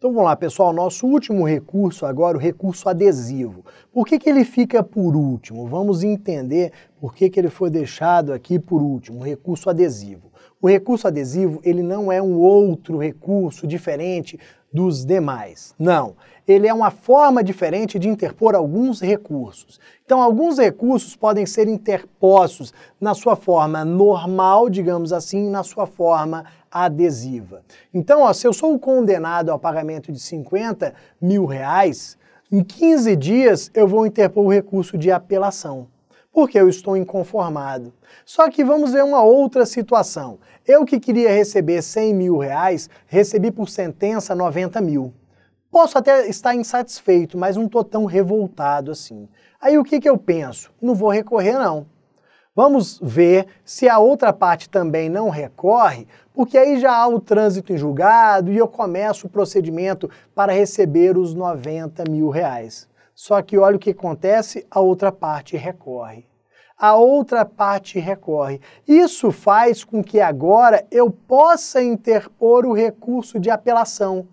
Então vamos lá, pessoal, nosso último recurso agora, o recurso adesivo. Por que ele fica por último? Vamos entender por que ele foi deixado aqui por último, o recurso adesivo. O recurso adesivo, ele não é um outro recurso diferente dos demais. Não, ele é uma forma diferente de interpor alguns recursos. Então, alguns recursos podem ser interpostos na sua forma normal, digamos assim, na sua forma adesiva. Então, ó, se eu sou condenado ao pagamento de 50 mil reais, em 15 dias eu vou interpor o recurso de apelação, porque eu estou inconformado. Só que vamos ver uma outra situação. Eu que queria receber 100 mil reais, recebi por sentença 90 mil. Posso até estar insatisfeito, mas não estou tão revoltado assim. Aí o que eu penso? Não vou recorrer não. Vamos ver se a outra parte também não recorre, porque aí já há o trânsito em julgado e eu começo o procedimento para receber os 90 mil reais. Só que olha o que acontece, a outra parte recorre. A outra parte recorre. Isso faz com que agora eu possa interpor o recurso de apelação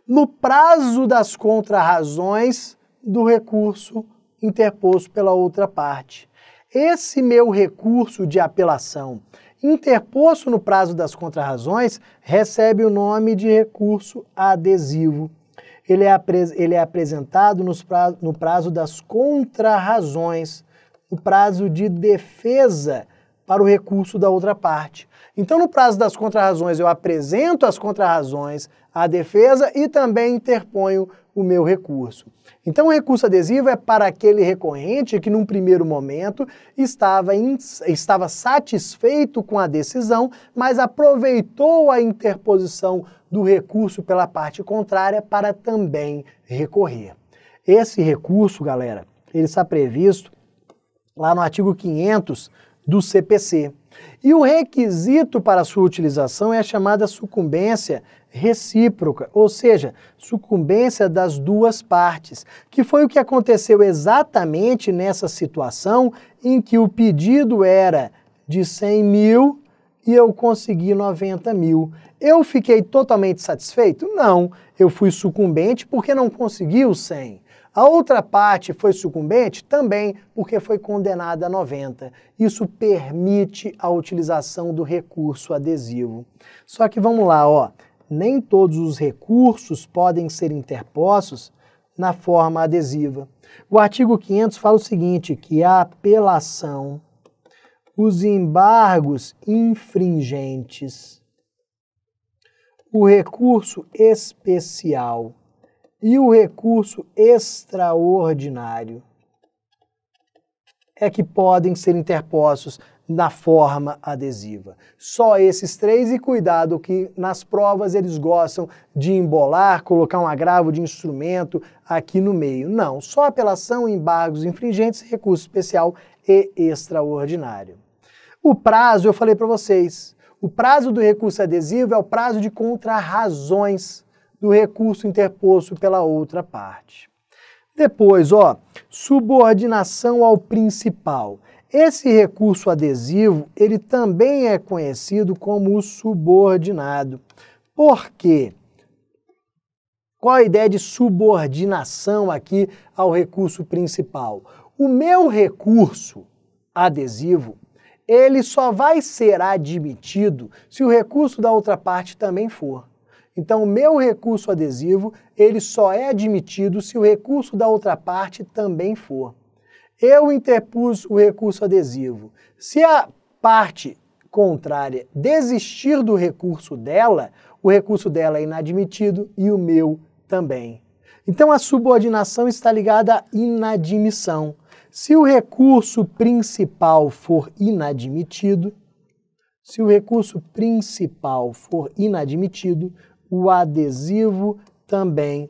no prazo das contrarrazões do recurso interposto pela outra parte. Esse meu recurso de apelação interposto no prazo das contrarrazões recebe o nome de recurso adesivo. Ele é apresentado no prazo das contrarrazões, no prazo de defesa para o recurso da outra parte. Então, no prazo das contrarrazões, eu apresento as contrarrazões, a defesa e também interponho o meu recurso. Então, o recurso adesivo é para aquele recorrente que, num primeiro momento, estava satisfeito com a decisão, mas aproveitou a interposição do recurso pela parte contrária para também recorrer. Esse recurso, galera, ele está previsto lá no artigo 500 do CPC. E o requisito para sua utilização é a chamada sucumbência recíproca, ou seja, sucumbência das duas partes, que foi o que aconteceu exatamente nessa situação em que o pedido era de 100 mil e eu consegui 90 mil. Eu fiquei totalmente satisfeito? Não, eu fui sucumbente porque não consegui os 100. A outra parte foi sucumbente também porque foi condenada a 90. Isso permite a utilização do recurso adesivo. Só que vamos lá, ó, nem todos os recursos podem ser interpostos na forma adesiva. O artigo 500 fala o seguinte, que a apelação, os embargos infringentes, o recurso especial e o recurso extraordinário é que podem ser interpostos na forma adesiva. Só esses três, e cuidado que nas provas eles gostam de embolar, colocar um agravo de instrumento aqui no meio. Não, só apelação, embargos infringentes, recurso especial e extraordinário. O prazo, eu falei para vocês, o prazo do recurso adesivo é o prazo de contrarrazões do recurso interposto pela outra parte. Depois, ó, subordinação ao principal. Esse recurso adesivo, ele também é conhecido como o subordinado. Por quê? Qual a ideia de subordinação aqui ao recurso principal? O meu recurso adesivo, ele só vai ser admitido se o recurso da outra parte também for. Então, o meu recurso adesivo, ele só é admitido se o recurso da outra parte também for. Eu interpus o recurso adesivo. Se a parte contrária desistir do recurso dela, o recurso dela é inadmitido e o meu também. Então, a subordinação está ligada à inadmissão. Se o recurso principal for inadmitido, o adesivo também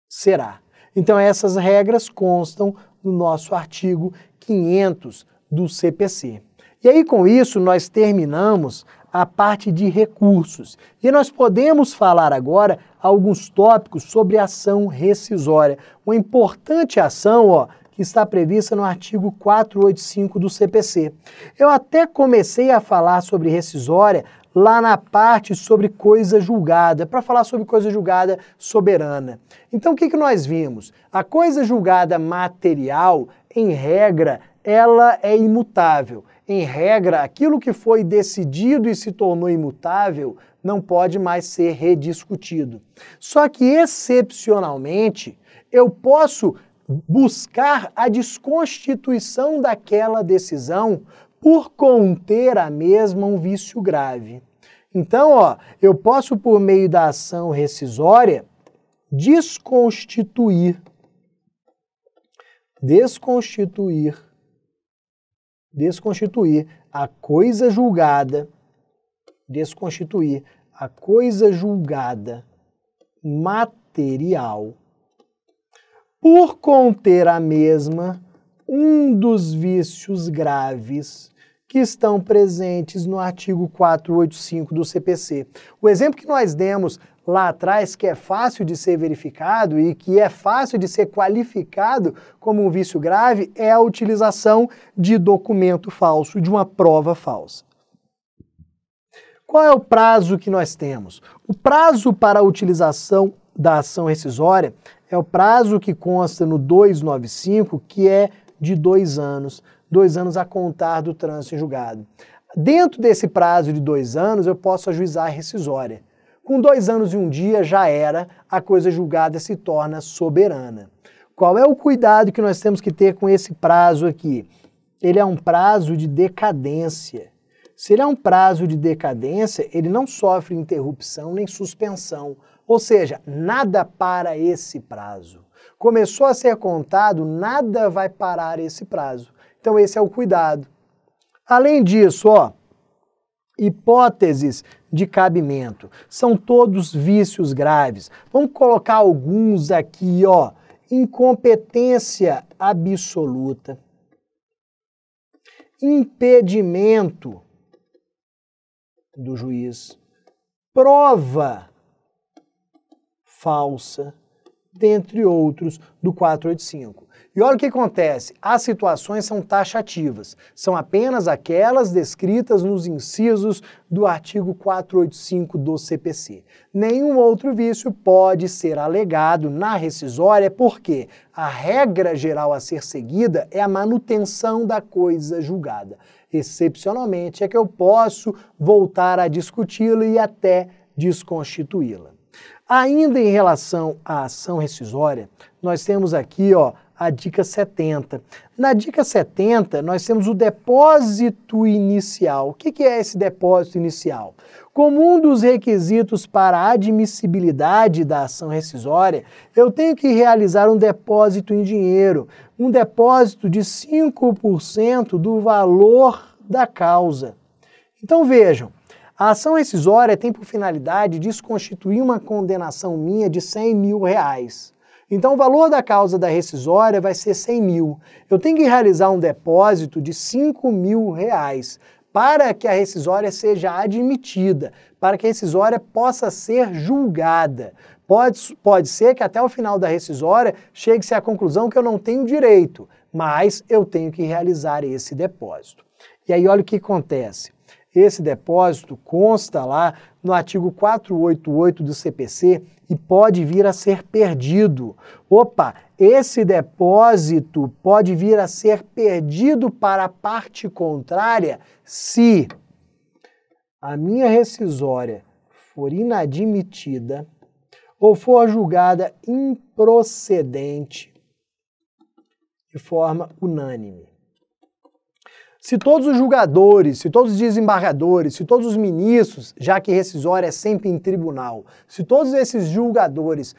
será. Então essas regras constam no nosso artigo 500 do CPC. E aí com isso nós terminamos a parte de recursos. E nós podemos falar agora alguns tópicos sobre ação rescisória. Uma importante ação, ó, que está prevista no artigo 485 do CPC. Eu até comecei a falar sobre rescisória lá na parte sobre coisa julgada, para falar sobre coisa julgada soberana. Então o que nós vimos? A coisa julgada material, em regra, ela é imutável. Em regra, aquilo que foi decidido e se tornou imutável não pode mais ser rediscutido. Só que, excepcionalmente, eu posso buscar a desconstituição daquela decisão por conter a mesma um vício grave. Então, eu posso, por meio da ação rescisória, desconstituir a coisa julgada, material, por conter a mesma um dos vícios graves que estão presentes no artigo 485 do CPC. O exemplo que nós demos lá atrás, que é fácil de ser verificado e que é fácil de ser qualificado como um vício grave, é a utilização de documento falso, de uma prova falsa. Qual é o prazo que nós temos? O prazo para a utilização da ação rescisória é o prazo que consta no 295, que é de 2 anos. 2 anos a contar do trânsito em julgado. Dentro desse prazo de 2 anos, eu posso ajuizar a rescisória. Com 2 anos e 1 dia já era, a coisa julgada se torna soberana. Qual é o cuidado que nós temos que ter com esse prazo aqui? Ele é um prazo de decadência. Se ele é um prazo de decadência, ele não sofre interrupção nem suspensão. Ou seja, nada para esse prazo. Começou a ser contado, nada vai parar esse prazo. Então esse é o cuidado. Além disso, hipóteses de cabimento. São todos vícios graves. Vamos colocar alguns aqui, Incompetência absoluta. Impedimento do juiz. Prova falsa, dentre outros, do 485. E olha o que acontece, as situações são taxativas, são apenas aquelas descritas nos incisos do artigo 485 do CPC. Nenhum outro vício pode ser alegado na rescisória porque a regra geral a ser seguida é a manutenção da coisa julgada. Excepcionalmente é que eu posso voltar a discuti-la e até desconstituí-la. Ainda em relação à ação rescisória, nós temos aqui, a dica 70. Na dica 70, nós temos o depósito inicial. O que é esse depósito inicial? Como um dos requisitos para a admissibilidade da ação rescisória, eu tenho que realizar um depósito em dinheiro, um depósito de 5% do valor da causa. Então vejam, a ação rescisória tem por finalidade desconstituir uma condenação minha de R$100 mil. Então o valor da causa da rescisória vai ser 100 mil. Eu tenho que realizar um depósito de R$5 mil para que a rescisória seja admitida, para que a rescisória possa ser julgada. Pode ser que até o final da rescisória chegue-se à conclusão que eu não tenho direito, mas eu tenho que realizar esse depósito. E aí olha o que acontece. Esse depósito consta lá no artigo 488 do CPC e pode vir a ser perdido. Esse depósito pode vir a ser perdido para a parte contrária se a minha rescisória for inadmitida ou for julgada improcedente de forma unânime. Se todos os julgadores, se todos os desembargadores, se todos os ministros, já que rescisória é sempre em tribunal, se todos esses julgadores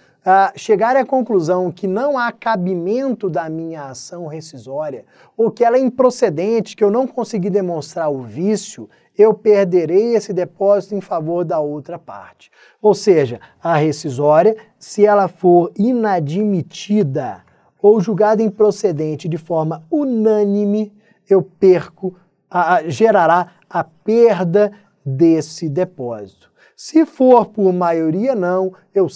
chegarem à conclusão que não há cabimento da minha ação rescisória, ou que ela é improcedente, que eu não consegui demonstrar o vício, eu perderei esse depósito em favor da outra parte. Ou seja, a rescisória, se ela for inadmitida ou julgada improcedente de forma unânime, eu gerará a perda desse depósito. Se for por maioria não, eu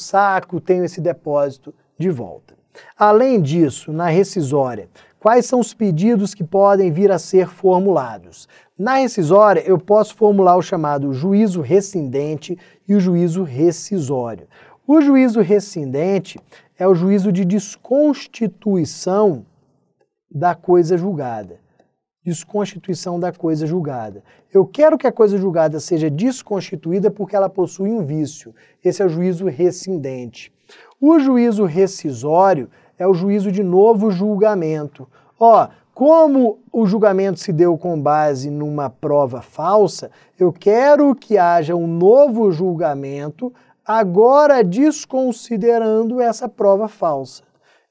tenho esse depósito de volta. Além disso, na rescisória, quais são os pedidos que podem vir a ser formulados? Na rescisória, eu posso formular o chamado juízo rescindente e o juízo rescisório. O juízo rescindente é o juízo de desconstituição da coisa julgada. Desconstituição da coisa julgada. Eu quero que a coisa julgada seja desconstituída porque ela possui um vício. Esse é o juízo rescindente. O juízo rescisório é o juízo de novo julgamento. Como o julgamento se deu com base numa prova falsa, eu quero que haja um novo julgamento, agora desconsiderando essa prova falsa.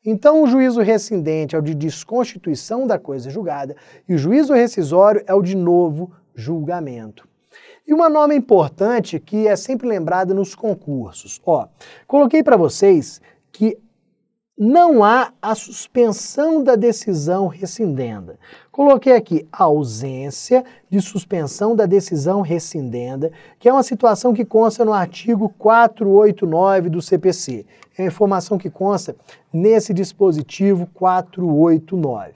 Então, o juízo rescindente é o de desconstituição da coisa julgada e o juízo rescisório é o de novo julgamento. E uma norma importante que é sempre lembrada nos concursos. Coloquei para vocês que não há a suspensão da decisão rescindenda. Coloquei aqui a ausência de suspensão da decisão rescindenda, que é uma situação que consta no artigo 489 do CPC. É a informação que consta nesse dispositivo 489.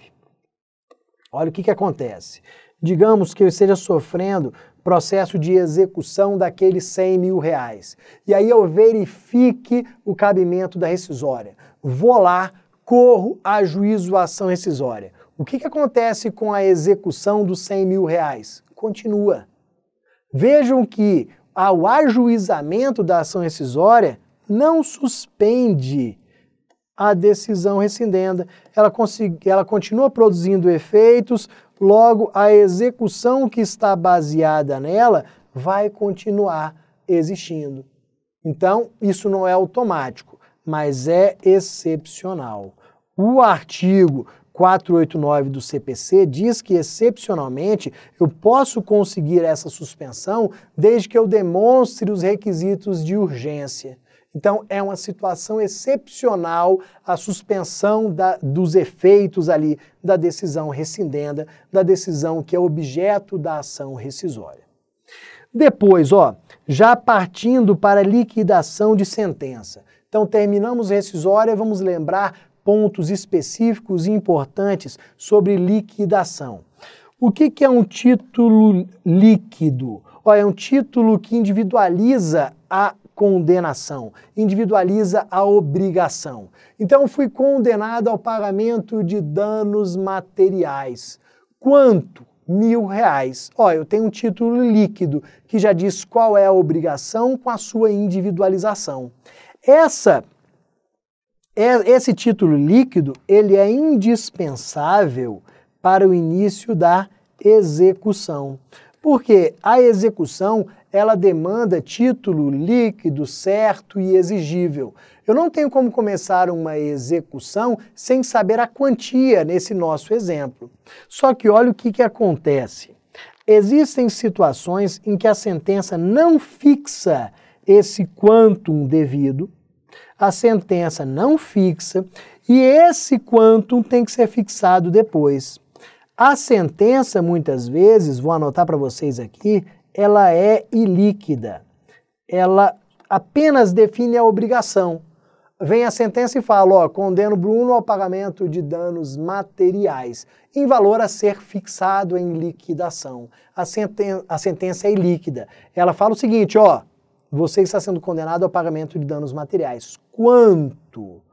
Olha o que acontece. Digamos que eu esteja sofrendo processo de execução daqueles R$100 mil. E aí eu verifique o cabimento da rescisória. Vou lá, corro a juízo ação rescisória. O que acontece com a execução dos R$100 mil? Continua. Vejam que ao ajuizamento da ação rescisória não suspende a decisão rescindenda. Ela continua produzindo efeitos, logo a execução que está baseada nela vai continuar existindo. Então, isso não é automático, mas é excepcional. O artigo 489 do CPC diz que, excepcionalmente, eu posso conseguir essa suspensão desde que eu demonstre os requisitos de urgência. Então, é uma situação excepcional a suspensão dos efeitos ali da decisão rescindenda, da decisão que é objeto da ação rescisória. Depois, já partindo para liquidação de sentença. Então, terminamos rescisória, vamos lembrar pontos específicos e importantes sobre liquidação. O que é um título líquido? É um título que individualiza a condenação, individualiza a obrigação. Então, fui condenado ao pagamento de danos materiais. Quanto? R$1.000. Eu tenho um título líquido que já diz qual é a obrigação com a sua individualização. Esse título líquido, ele é indispensável para o início da execução. Porque a execução, ela demanda título líquido, certo e exigível. Eu não tenho como começar uma execução sem saber a quantia nesse nosso exemplo. Só que olha o que acontece. Existem situações em que a sentença não fixa esse quantum devido, a sentença não fixa e esse quantum tem que ser fixado depois. A sentença, muitas vezes, vou anotar para vocês aqui, ela é ilíquida. Ela apenas define a obrigação. Vem a sentença e fala, condeno Bruno ao pagamento de danos materiais, em valor a ser fixado em liquidação. A sentença é ilíquida. Ela fala o seguinte, você está sendo condenado ao pagamento de danos materiais. Quanto?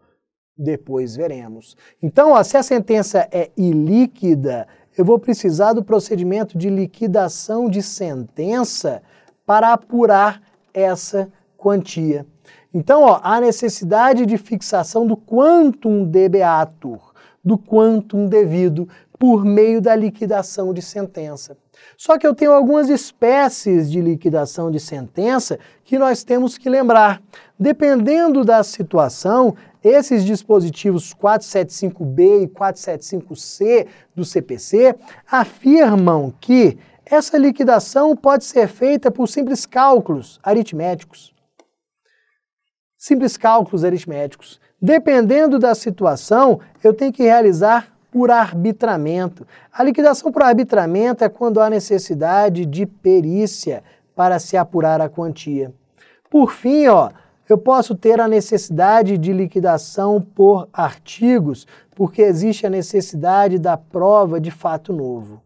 Depois veremos. Então, se a sentença é ilíquida, eu vou precisar do procedimento de liquidação de sentença para apurar essa quantia. Então, há necessidade de fixação do quantum debeatur, do quantum devido, por meio da liquidação de sentença. Só que eu tenho algumas espécies de liquidação de sentença que nós temos que lembrar. Dependendo da situação, esses dispositivos 475B e 475C do CPC afirmam que essa liquidação pode ser feita por simples cálculos aritméticos. Simples cálculos aritméticos. Dependendo da situação, eu tenho que realizar por arbitramento. A liquidação por arbitramento é quando há necessidade de perícia para se apurar a quantia. Por fim, eu posso ter a necessidade de liquidação por artigos, porque existe a necessidade da prova de fato novo.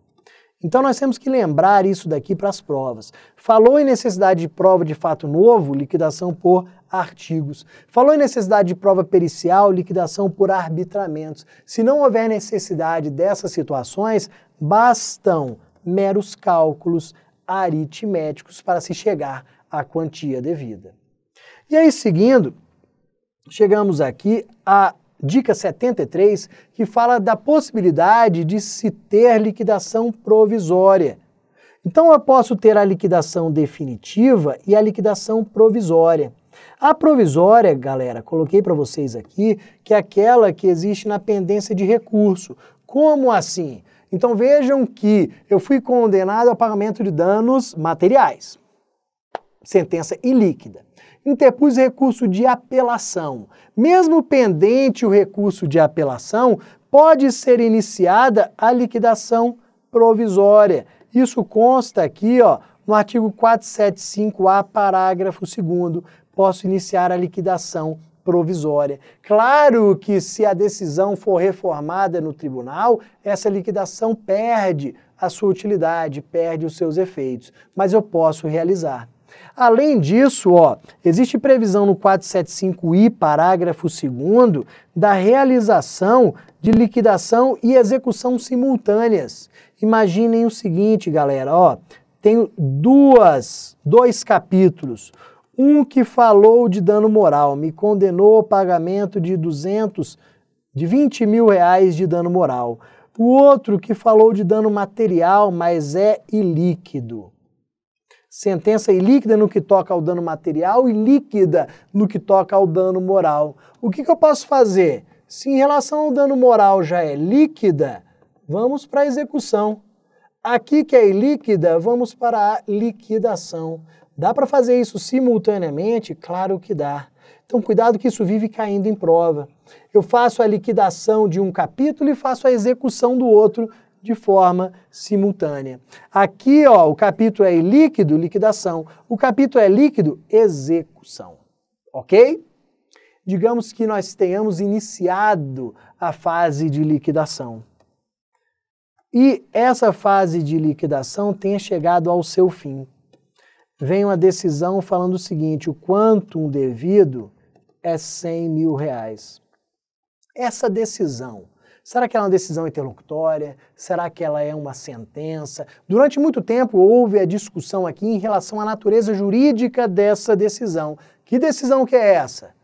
Então nós temos que lembrar isso daqui para as provas. Falou em necessidade de prova de fato novo, liquidação por artigos. Falou em necessidade de prova pericial, liquidação por arbitramentos. Se não houver necessidade dessas situações, bastam meros cálculos aritméticos para se chegar à quantia devida. E aí, seguindo, chegamos aqui à dica 73, que fala da possibilidade de se ter liquidação provisória. Então eu posso ter a liquidação definitiva e a liquidação provisória. A provisória, galera, coloquei para vocês aqui, que é aquela que existe na pendência de recurso. Como assim? Então vejam que eu fui condenado ao pagamento de danos materiais. Sentença ilíquida. Interpus recurso de apelação. Mesmo pendente o recurso de apelação, pode ser iniciada a liquidação provisória. Isso consta aqui, ó, no artigo 475-A, parágrafo 2º. Posso iniciar a liquidação provisória. Claro que se a decisão for reformada no tribunal, essa liquidação perde a sua utilidade, perde os seus efeitos, mas eu posso realizar. Além disso, ó, existe previsão no 475-I, parágrafo 2º, da realização de liquidação e execução simultâneas. Imaginem o seguinte, galera, ó, tenho dois capítulos. Um que falou de dano moral, me condenou ao pagamento de 20 mil reais de dano moral. O outro que falou de dano material, mas é ilíquido. Sentença ilíquida no que toca ao dano material e líquida no que toca ao dano moral. O que eu posso fazer? Se em relação ao dano moral já é líquida, vamos para a execução. Aqui que é ilíquida, vamos para a liquidação. Dá para fazer isso simultaneamente? Claro que dá. Então cuidado que isso vive caindo em prova. Eu faço a liquidação de um capítulo e faço a execução do outro de forma simultânea. Aqui, ó, o capítulo é ilíquido, liquidação. O capítulo é líquido, execução. Ok? Digamos que nós tenhamos iniciado a fase de liquidação. E essa fase de liquidação tenha chegado ao seu fim. Vem uma decisão falando o seguinte: o quantum devido é 100 mil reais. Essa decisão, será que ela é uma decisão interlocutória? Será que ela é uma sentença? Durante muito tempo houve a discussão aqui em relação à natureza jurídica dessa decisão. Que decisão que é essa?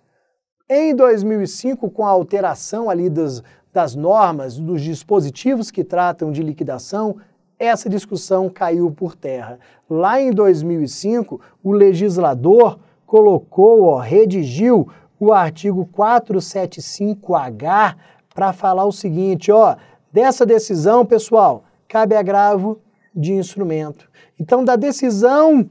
Em 2005, com a alteração ali das normas, dos dispositivos que tratam de liquidação, essa discussão caiu por terra. Lá em 2005, o legislador colocou, ó, redigiu o artigo 475H para falar o seguinte, ó, dessa decisão, pessoal, cabe agravo de instrumento. Então, da decisão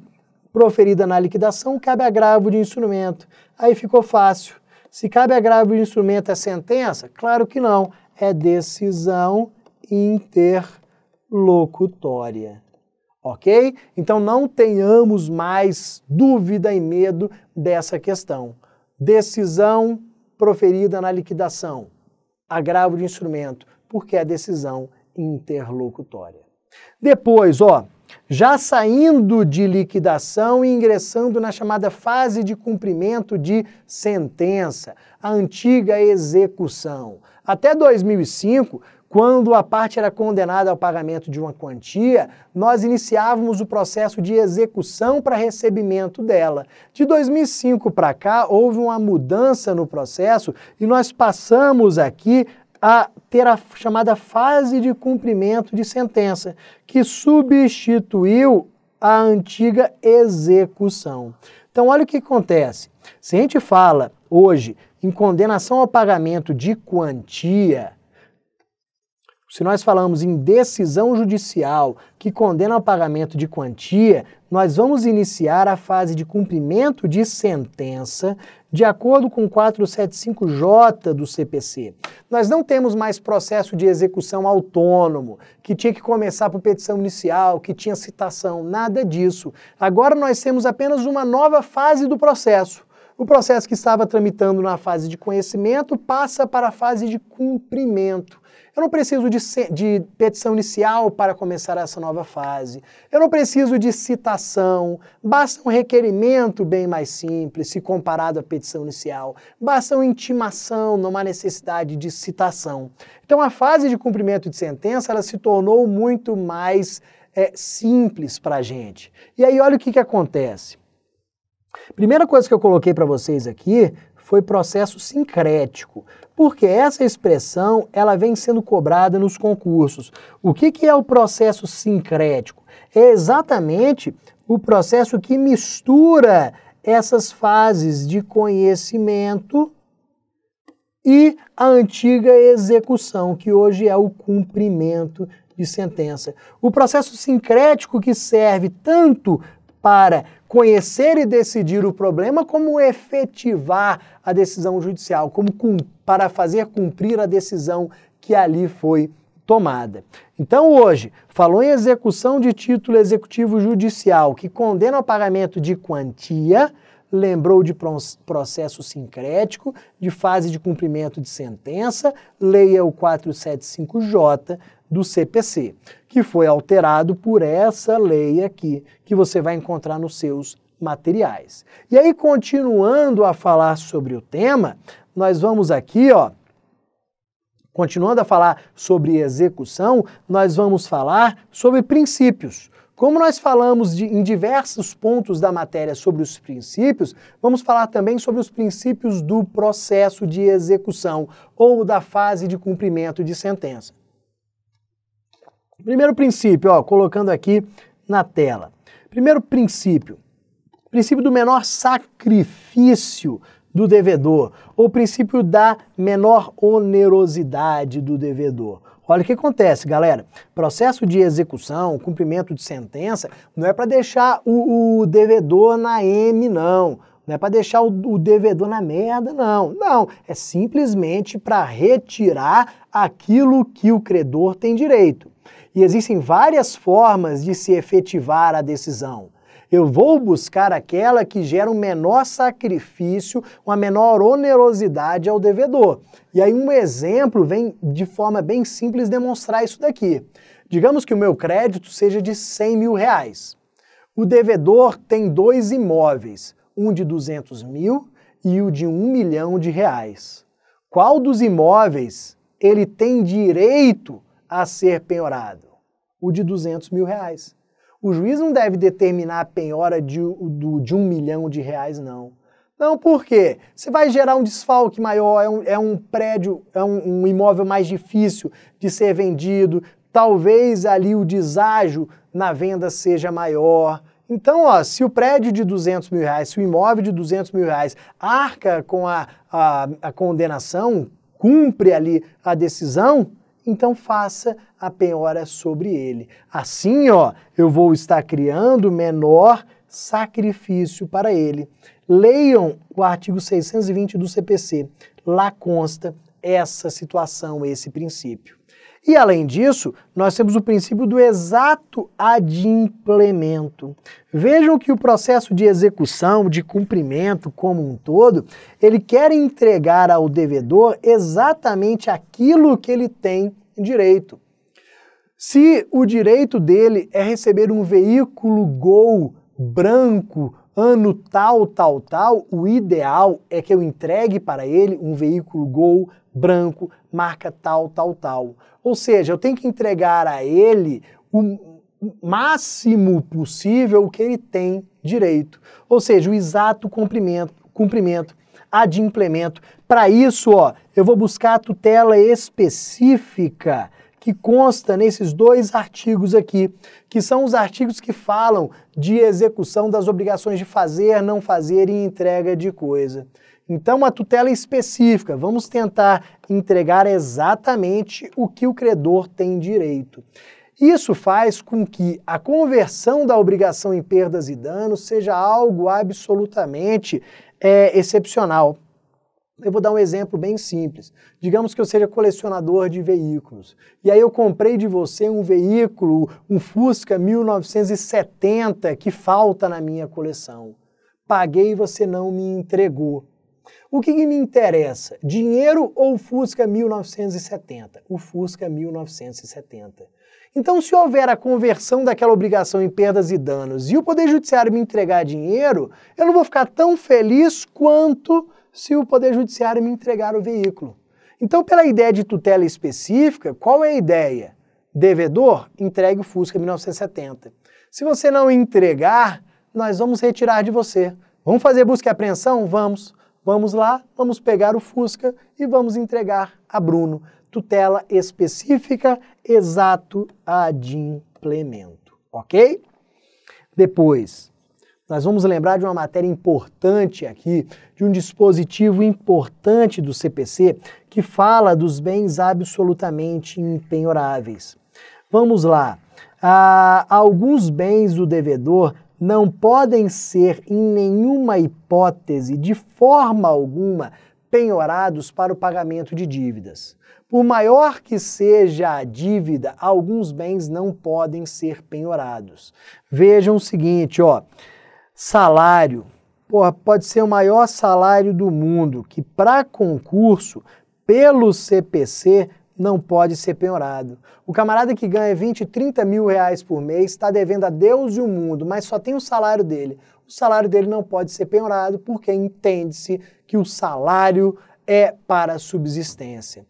proferida na liquidação, cabe agravo de instrumento. Aí ficou fácil. Se cabe agravo de instrumento é sentença? Claro que não. É decisão interlocutória. Ok? Então não tenhamos mais dúvida e medo dessa questão. Decisão proferida na liquidação. Agravo de instrumento, porque é decisão interlocutória. Depois, ó, já saindo de liquidação e ingressando na chamada fase de cumprimento de sentença, a antiga execução. Até 2005, quando a parte era condenada ao pagamento de uma quantia, nós iniciávamos o processo de execução para recebimento dela. De 2005 para cá, houve uma mudança no processo e nós passamos aqui a ter a chamada fase de cumprimento de sentença, que substituiu a antiga execução. Então, olha o que acontece. Se a gente fala hoje em condenação ao pagamento de quantia, se nós falamos em decisão judicial que condena ao pagamento de quantia, nós vamos iniciar a fase de cumprimento de sentença de acordo com o 475J do CPC. Nós não temos mais processo de execução autônomo, que tinha que começar por petição inicial, que tinha citação, nada disso. Agora nós temos apenas uma nova fase do processo. O processo que estava tramitando na fase de conhecimento passa para a fase de cumprimento. Eu não preciso de petição inicial para começar essa nova fase. Eu não preciso de citação. Basta um requerimento bem mais simples, se comparado à petição inicial. Basta uma intimação, não há necessidade de citação. Então a fase de cumprimento de sentença ela se tornou muito mais simples para a gente. E aí olha o que acontece. Primeira coisa que eu coloquei para vocês aqui foi processo sincrético, porque essa expressão ela vem sendo cobrada nos concursos. O que é o processo sincrético? É exatamente o processo que mistura essas fases de conhecimento e a antiga execução, que hoje é o cumprimento de sentença. O processo sincrético que serve tanto para conhecer e decidir o problema, como efetivar a decisão judicial, como para fazer cumprir a decisão que ali foi tomada. Então hoje, falou em execução de título executivo judicial que condena ao pagamento de quantia, lembrou de processo sincrético, de fase de cumprimento de sentença, leia o 475J do CPC, que foi alterado por essa lei aqui, que você vai encontrar nos seus materiais. E aí, continuando a falar sobre o tema, nós vamos aqui, ó, continuando a falar sobre execução, nós vamos falar sobre princípios. Como nós falamos em diversos pontos da matéria sobre os princípios, vamos falar também sobre os princípios do processo de execução ou da fase de cumprimento de sentença. Primeiro princípio, ó, colocando aqui na tela. Primeiro princípio do menor sacrifício do devedor, ou princípio da menor onerosidade do devedor. Olha o que acontece, galera. Processo de execução, cumprimento de sentença, não é para deixar o devedor na M, não. Não é para deixar o devedor na merda, não. Não, é simplesmente para retirar aquilo que o credor tem direito. E existem várias formas de se efetivar a decisão. Eu vou buscar aquela que gera um menor sacrifício, uma menor onerosidade ao devedor. E aí um exemplo vem de forma bem simples demonstrar isso daqui. Digamos que o meu crédito seja de 100 mil reais. O devedor tem 2 imóveis, um de 200 mil e o de 1 milhão de reais. Qual dos imóveis ele tem direito a ser penhorado? O de 200 mil reais. O juiz não deve determinar a penhora de 1 milhão de reais, não. Não, por quê? Você vai gerar um desfalque maior, é um prédio, é um imóvel mais difícil de ser vendido, talvez ali o deságio na venda seja maior. Então, ó, se o prédio de 200 mil reais, se o imóvel de 200 mil reais arca com a condenação, cumpre ali a decisão, então faça a penhora sobre ele. Assim, ó, eu vou estar criando menor sacrifício para ele. Leiam o artigo 620 do CPC. Lá consta essa situação, esse princípio. E além disso, nós temos o princípio do exato adimplemento. Vejam que o processo de execução, de cumprimento como um todo, ele quer entregar ao devedor exatamente aquilo que ele tem direito. Se o direito dele é receber um veículo Gol branco, ano tal, tal, tal, o ideal é que eu entregue para ele um veículo Gol branco, marca tal, tal, tal. Ou seja, eu tenho que entregar a ele o máximo possível o que ele tem direito. Ou seja, o exato cumprimento, adimplemento. Para isso, ó, eu vou buscar a tutela específica que consta nesses 2 artigos aqui, que são os artigos que falam de execução das obrigações de fazer, não fazer e entrega de coisa. Então, uma tutela específica, vamos tentar entregar exatamente o que o credor tem direito. Isso faz com que a conversão da obrigação em perdas e danos seja algo absolutamente excepcional. Eu vou dar um exemplo bem simples. Digamos que eu seja colecionador de veículos. E aí eu comprei de você um veículo, um Fusca 1970, que falta na minha coleção. paguei e você não me entregou. O que me interessa? Dinheiro ou Fusca 1970? O Fusca 1970. Então, se houver a conversão daquela obrigação em perdas e danos e o Poder Judiciário me entregar dinheiro, eu não vou ficar tão feliz quanto se o Poder Judiciário me entregar o veículo. Então, pela ideia de tutela específica, qual é a ideia? Devedor, entregue o Fusca 1970. Se você não entregar, nós vamos retirar de você. Vamos fazer busca e apreensão? Vamos. Vamos lá, vamos pegar o Fusca e vamos entregar a Bruno. Tutela específica, exato adimplemento, ok? Depois, nós vamos lembrar de uma matéria importante aqui, de um dispositivo importante do CPC, que fala dos bens absolutamente impenhoráveis. Vamos lá. Alguns bens do devedor não podem ser, em nenhuma hipótese, de forma alguma, penhorados para o pagamento de dívidas. Por maior que seja a dívida, alguns bens não podem ser penhorados. Vejam o seguinte, ó, salário, pode ser o maior salário do mundo, que para concurso, pelo CPC, não pode ser penhorado. O camarada que ganha 20, 30 mil reais por mês está devendo a Deus e o mundo, mas só tem o salário dele. O salário dele não pode ser penhorado porque entende-se que o salário é para a subsistência.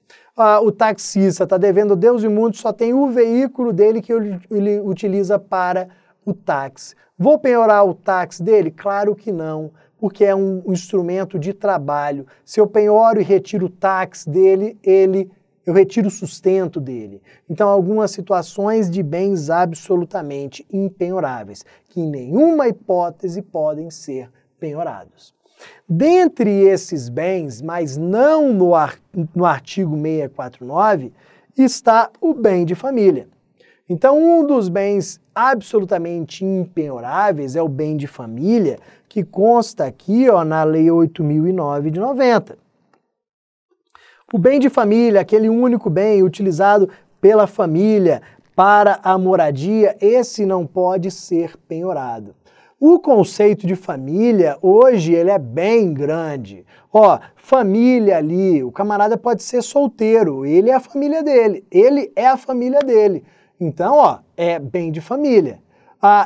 O taxista está devendo a Deus e o mundo, só tem o veículo dele que ele utiliza para o táxi. Vou penhorar o táxi dele? Claro que não, porque é um instrumento de trabalho. Se eu penhoro e retiro o táxi dele, eu retiro o sustento dele. Então, algumas situações de bens absolutamente impenhoráveis, que em nenhuma hipótese podem ser penhorados. Dentre esses bens, mas não no artigo 649, está o bem de família. Então, um dos bens absolutamente impenhoráveis é o bem de família, que consta aqui na Lei 8.009 de 90. O bem de família, aquele único bem utilizado pela família para a moradia, esse não pode ser penhorado. O conceito de família, hoje, ele é bem grande. Família ali, o camarada pode ser solteiro, ele é a família dele, ele é a família dele. Então, é bem de família.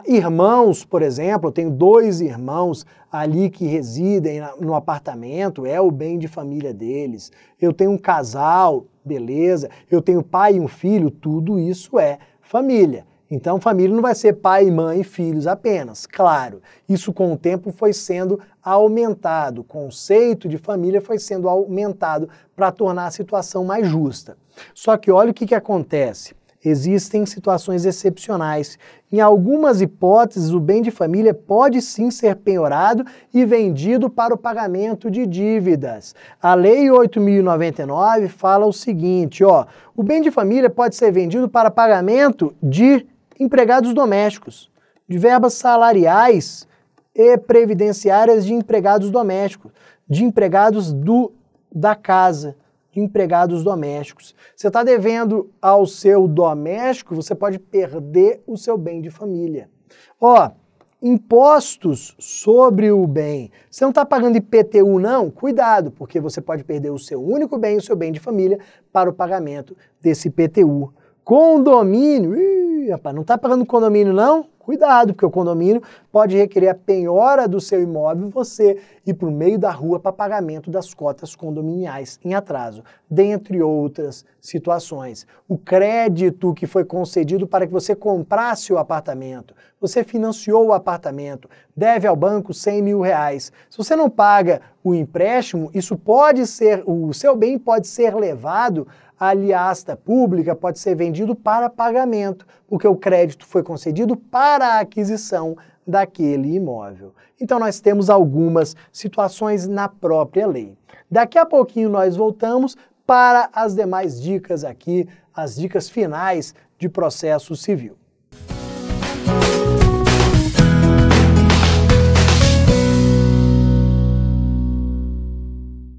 Irmãos, por exemplo, eu tenho 2 irmãos ali que residem no apartamento, é o bem de família deles. Eu tenho um casal, beleza. Eu tenho pai e um filho, tudo isso é família. Então, família não vai ser pai, mãe e filhos apenas. Claro, isso com o tempo foi sendo aumentado. O conceito de família foi sendo aumentado para tornar a situação mais justa. Só que olha o que acontece. Existem situações excepcionais. Em algumas hipóteses, o bem de família pode sim ser penhorado e vendido para o pagamento de dívidas. A Lei 8.099 fala o seguinte, o bem de família pode ser vendido para pagamento de empregados domésticos, de verbas salariais e previdenciárias de empregados domésticos, de empregados da casa, de empregados domésticos. Você está devendo ao seu doméstico, você pode perder o seu bem de família. Impostos sobre o bem. Você não está pagando IPTU não? Cuidado, porque você pode perder o seu único bem, o seu bem de família, para o pagamento desse IPTU. Condomínio, rapaz, não está pagando condomínio não? Cuidado, porque o condomínio pode requerer a penhora do seu imóvel e você ir para o meio da rua para pagamento das cotas condominiais em atraso, dentre outras situações. O crédito que foi concedido para que você comprasse o apartamento, você financiou o apartamento, deve ao banco 100 mil reais. Se você não paga o empréstimo, o seu bem pode ser levado à asta pública, pode ser vendido para pagamento, porque o crédito foi concedido para a aquisição daquele imóvel. Então nós temos algumas situações na própria lei. Daqui a pouquinho nós voltamos para as demais dicas aqui, as dicas finais de processo civil.